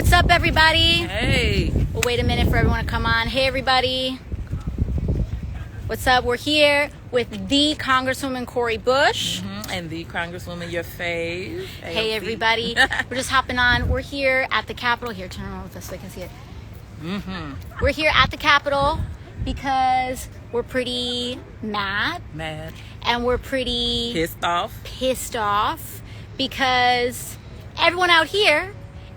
What's up, everybody? Hey. We'll wait a minute for everyone to come on. Hey, everybody. What's up? We're here with the Congresswoman Cori Bush. And the Congresswoman, your fave. Hey, AOC. everybody. We're just hopping on. We're here at the Capitol. Here, turn around with us so I can see it. We're here at the Capitol because we're pretty mad. And we're pretty pissed off because everyone out here,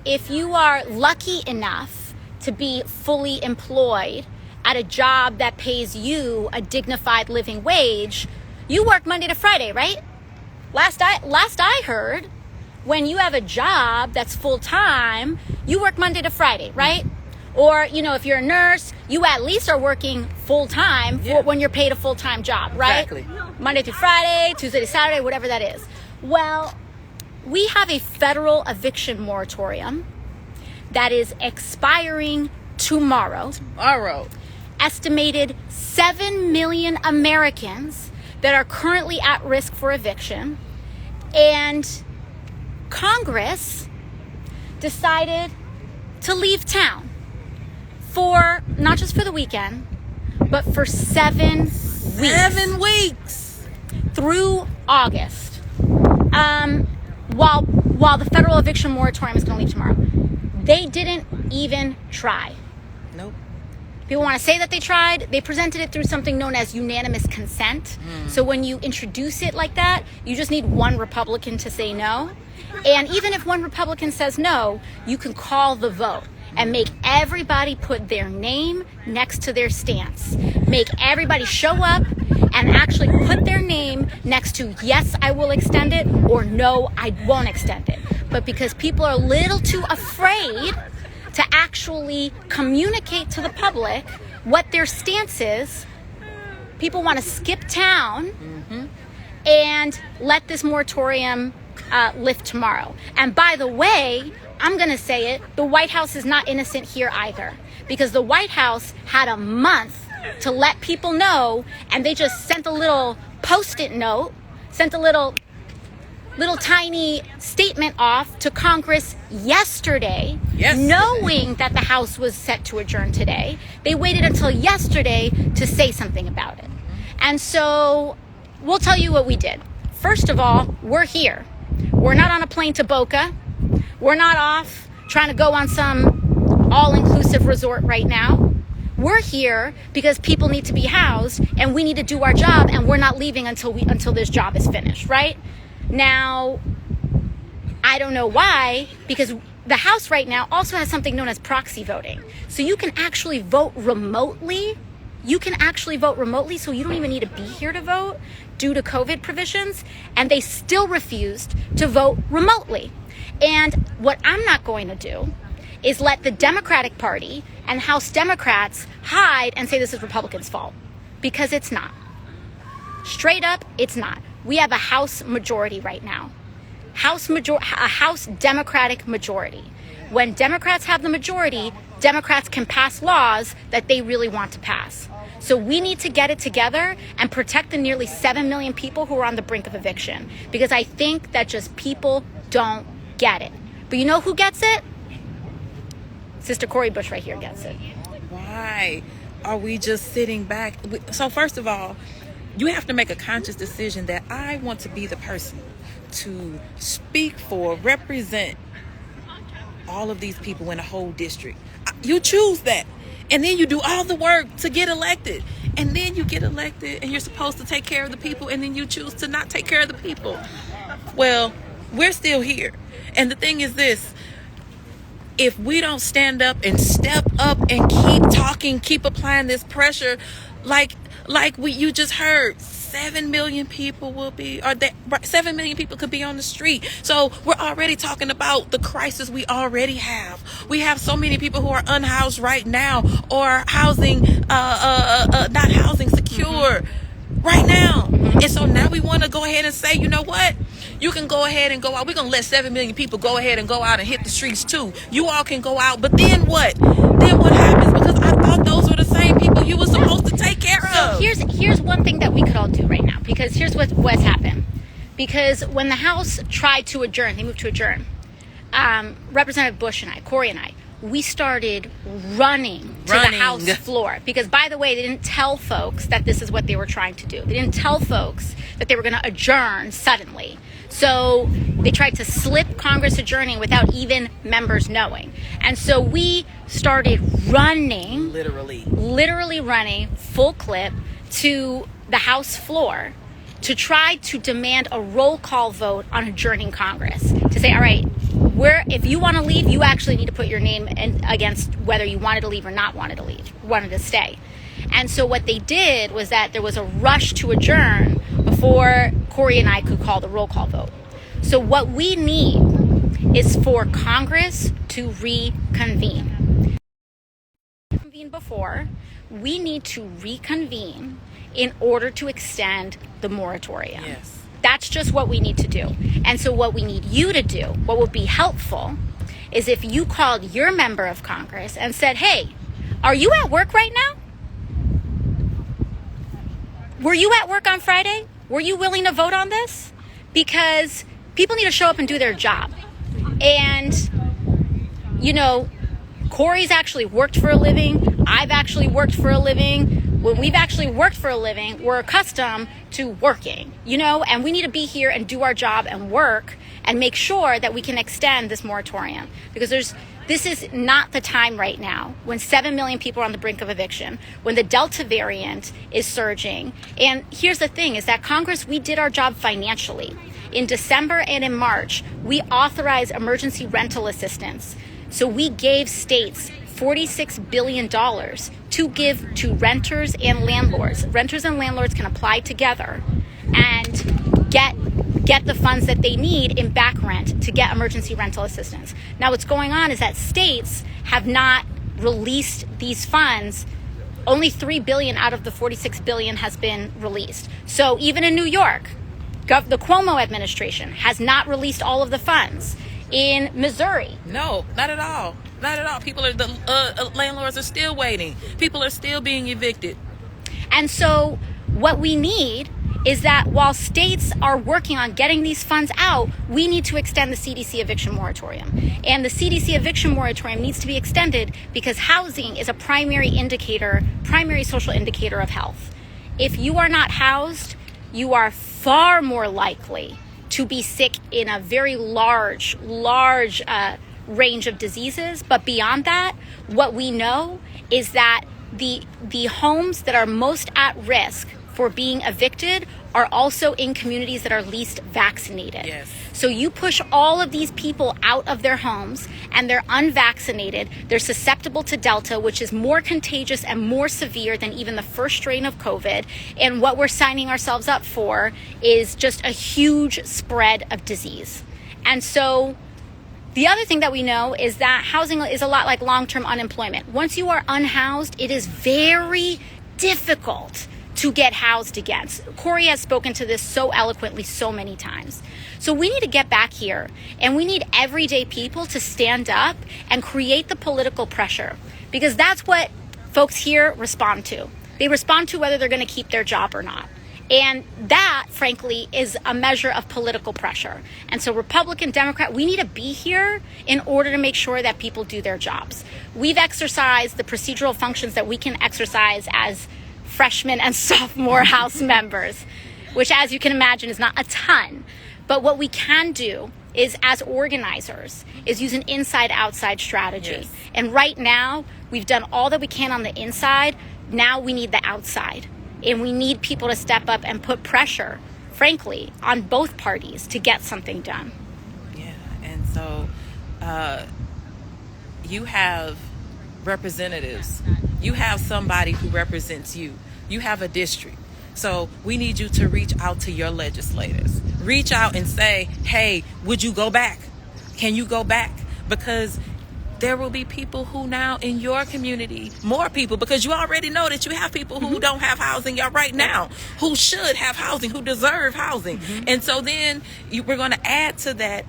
if you are lucky enough to be fully employed at a job that pays you a dignified living wage, you work Monday to Friday, right? Last I heard, when you have a job that's full-time, you work Monday to Friday, right? Or, you know, if you're a nurse, you at least are working full-time when you're paid a full-time job, right? Exactly. Monday through Friday, Tuesday to Saturday, whatever that is. Well, we have a federal eviction moratorium that is expiring tomorrow. Estimated 7 million Americans that are currently at risk for eviction. And Congress decided to leave town for, not just for the weekend, but for 7 weeks. 7 weeks. Through August. While the federal eviction moratorium is going to leave tomorrow. They didn't even try. Nope. People want to say that they tried. They presented it through something known as unanimous consent. So when you introduce it like that, you just need one Republican to say no. And even if one Republican says no, you can call the vote and make everybody put their name next to their stance. Make everybody show up and actually put their name next to yes, I will extend it, or no, I won't extend it. But because people are a little too afraid to actually communicate to the public what their stance is, people want to skip town and let this moratorium lift tomorrow. And by the way, I'm going to say it, the White House is not innocent here either, because the White House had a month to let people know, and they just sent a little post-it note, sent a little tiny statement off to Congress yesterday, knowing that the House was set to adjourn today. They waited until yesterday to say something about it. And so we'll tell you what we did. First of all, we're here. We're not on a plane to Boca. We're not off trying to go on some all-inclusive resort right now. We're here because people need to be housed and we need to do our job, and we're not leaving until this job is finished, right? Now, I don't know why, because the House right now also has something known as proxy voting. So you can actually vote remotely. So you don't even need to be here to vote due to COVID provisions, and they still refused to vote remotely. And what I'm not going to do is let the Democratic Party and House Democrats hide and say this is Republicans' fault, because it's not. Straight up, it's not. We have a House majority right now. A House Democratic majority. When Democrats have the majority, Democrats can pass laws that they really want to pass. So we need to get it together and protect the nearly 7 million people who are on the brink of eviction, because I think that just people don't get it. But you know who gets it? Sister Cori Bush right here gets it. Why are we just sitting back? So first of all, you have to make a conscious decision that I want to be the person to speak for, represent all of these people in a whole district. You choose that. And then you do all the work to get elected. And then you get elected and you're supposed to take care of the people, and then you choose to not take care of the people. Well, we're still here. And the thing is this: if we don't stand up and step up and keep talking, keep applying this pressure, you just heard, 7 million people could be on the street. So we're already talking about the crisis we already have. We have so many people who are unhoused right now, or housing, not housing secure right now. And so now we want to go ahead and say, you know what? You can go ahead and go out. We're going to let 7 million people go ahead and go out and hit the streets too. You all can go out. But then what? Then what happens? Because I thought those were the same people you were supposed to take care of. So here's one thing that we could all do right now, because here's what's happened. Because when the House tried to adjourn, they moved to adjourn. Representative Bush and I, Cori and I, we started running to the House floor because, by the way, they didn't tell folks that this is what they were trying to do. They didn't tell folks that they were going to adjourn suddenly. So they tried to slip Congress adjourning without even members knowing. And so we started running, literally running full clip to the House floor to try to demand a roll call vote on adjourning Congress, to say, all right, if you want to leave, you actually need to put your name in against whether you wanted to leave or not wanted to stay. And so what they did was that there was a rush to adjourn before Cori and I could call the roll call vote. So what we need is for Congress to reconvene. Before, we need to reconvene in order to extend the moratorium. Yes. That's just what we need to do. And so what we need you to do, what would be helpful, is if you called your member of Congress and said, hey, are you at work right now? Were you at work on Friday? Were you willing to vote on this? Because people need to show up and do their job. And, you know, Cori's actually worked for a living. I've actually worked for a living. When we've actually worked for a living, we're accustomed to working, you know, and we need to be here and do our job and work and make sure that we can extend this moratorium, because this is not the time right now when 7 million people are on the brink of eviction, when the Delta variant is surging. And here's the thing is that Congress, we did our job financially. In December and in March, we authorized emergency rental assistance. So we gave states $46 billion to give to renters and landlords. Renters and landlords can apply together and get the funds that they need in back rent to get emergency rental assistance. Now what's going on is that states have not released these funds. Only $3 billion out of the $46 billion has been released. So even in New York, the Cuomo administration has not released all of the funds. In Missouri, no, not at all. Not at all. The landlords are still waiting. People are still being evicted. And so what we need is that while states are working on getting these funds out, we need to extend the CDC eviction moratorium. And the CDC eviction moratorium needs to be extended because housing is a primary social indicator of health. If you are not housed, you are far more likely to be sick in a very large range of diseases. But beyond that, what we know is that the homes that are most at risk for being evicted are also in communities that are least vaccinated. Yes. So you push all of these people out of their homes and they're unvaccinated. They're susceptible to Delta, which is more contagious and more severe than even the first strain of COVID. And what we're signing ourselves up for is just a huge spread of disease. And so the other thing that we know is that housing is a lot like long-term unemployment. Once you are unhoused, it is very difficult to get housed again. Cori has spoken to this so eloquently so many times. So we need to get back here, and we need everyday people to stand up and create the political pressure, because that's what folks here respond to. They respond to whether they're going to keep their job or not. And that, frankly, is a measure of political pressure. And so Republican, Democrat, we need to be here in order to make sure that people do their jobs. We've exercised the procedural functions that we can exercise as freshman and sophomore House members, which, as you can imagine, is not a ton. But what we can do is, as organizers, is use an inside-outside strategy. Yes. And right now, we've done all that we can on the inside. Now we need the outside. And we need people to step up and put pressure, frankly, on both parties to get something done. Yeah, and so you have representatives. You have somebody who represents you. You have a district. So we need you to reach out to your legislators. Reach out and say, hey, would you go back? Can you go back? Because there will be people who now in your community, more people, because you already know that you have people who don't have housing right now, who should have housing, who deserve housing. And so then we're going to add to that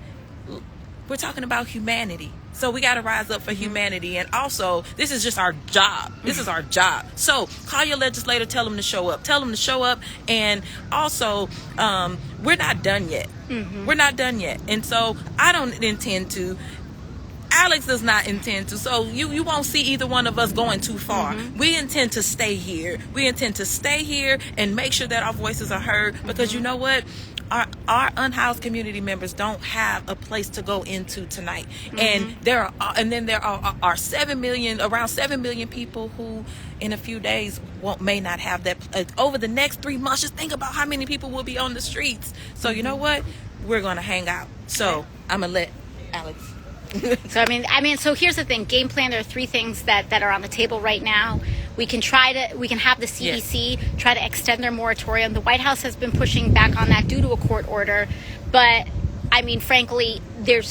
we're talking about humanity. So we got to rise up for humanity. And also, this is just our job. This is our job. So call your legislator, tell them to show up. Tell them to show up. And also, we're not done yet. We're not done yet. And so I don't intend to. Alex does not intend to. So you won't see either one of us going too far. We intend to stay here. We intend to stay here and make sure that our voices are heard. Because you know what? Our unhoused community members don't have a place to go into tonight. And there are 7 million, around 7 million people who in a few days may not have that. Over the next 3 months, just think about how many people will be on the streets. So you know what? We're going to hang out. So I'm going to let Alex. So so here's the thing. Game plan, there are 3 things that are on the table right now. We can have the CDC try to extend their moratorium. The White House has been pushing back on that due to a court order. But frankly, there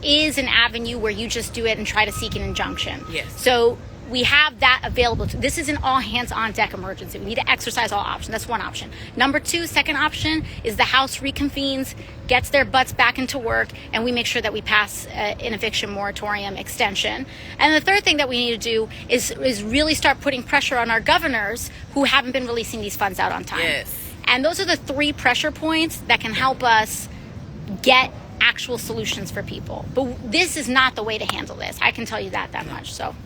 is an avenue where you just do it and try to seek an injunction. Yes. So we have that available. This is an all hands on deck emergency. We need to exercise all options. That's one option. Number 2, second option is the House reconvenes, gets their butts back into work, and we make sure that we pass an eviction moratorium extension. And the third thing that we need to do is really start putting pressure on our governors who haven't been releasing these funds out on time. Yes. And those are the 3 pressure points that can help us get actual solutions for people. But this is not the way to handle this. I can tell you that much. So,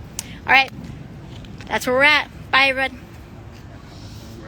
all right, that's where we're at. Bye, everyone.